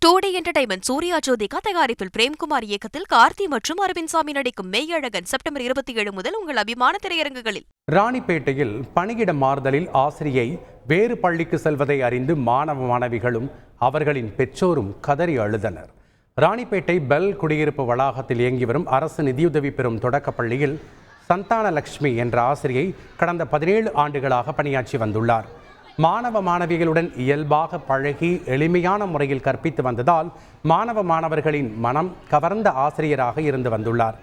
டூடி entertainment Surya Jyothika தயாரிப்பில் பிரேம்குமார் இயக்கத்தில் கார்த்தி மற்றும் அரவிந்த் சாமி நடிக்கும் மெய்யழகன் செப்டம்பர் 27 முதல் உங்கள் அபிமான திரையரங்குகளில். ராணிப்பேட்டையில் பணியிட மாறுதலில் ஆசிரியை வேறு பள்ளிக்கு செல்வதை அறிந்து மாணவ மாணவிகளும் அவர்களின் பெற்றோரும் கதறி அழுதனர். ராணிப்பேட்டை பெல் குடியிருப்பு வளாகத்தில் இயங்கி வரும் அரசு நிதியுதவி பெறும் தொடக்கப் பள்ளியில் சந்தானலட்சுமி என்ற ஆசிரியை கடந்த 17 ஆண்டுகளாக பணியாற்றி வந்துள்ளார். மாணவ மாணவிகளுடன் இயல்பாக பழகி எளிமையான முறையில் கற்பித்து வந்ததால் மாணவ மாணவர்களின் மனம் கவர்ந்த ஆசிரியராக இருந்து வந்துள்ளார்.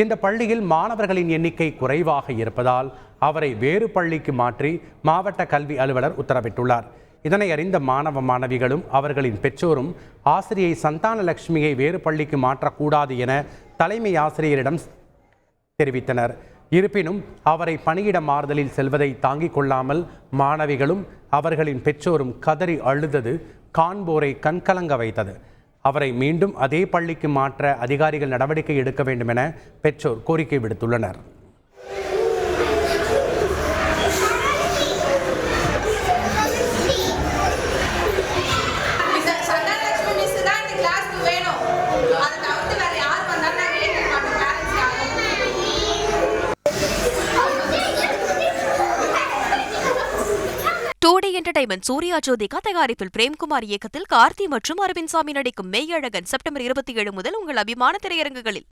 இந்த பள்ளியில் மாணவர்களின் எண்ணிக்கை குறைவாக இருப்பதால் அவரை வேறு பள்ளிக்கு மாற்றி மாவட்ட கல்வி அலுவலர் உத்தரவிட்டுள்ளார். இதனை அறிந்த மாணவ மாணவிகளும் அவர்களின் பெற்றோரும் ஆசிரியை சந்தானலட்சுமியை வேறு பள்ளிக்கு மாற்றக்கூடாது என தலைமை ஆசிரியரிடம் தெரிவித்தனர். இருப்பினும் அவரை பணியிட மாறுதலில் செல்வதை தாங்கிக் கொள்ளாமல் மாணவிகளும் அவர்களின் பெற்றோரும் கதறி அழுதது காண்போரை கண்கலங்க வைத்தது. அவரை மீண்டும் அதே பள்ளிக்கு மாற்ற அதிகாரிகள் நடவடிக்கை எடுக்க வேண்டும் என பெற்றோர் கோரிக்கை விடுத்துள்ளனர். டூடி என்டர்டைன்மெண்ட் சூர்யா ஜோதிகா தயாரிப்பில் பிரேம்குமார் இயக்கத்தில் கார்த்தி மற்றும் அரவிந்த் சாமி நடிக்கும் மெய்யழகன் செப்டம்பர் 27 முதல் உங்கள் அபிமான திரையரங்குகளில்.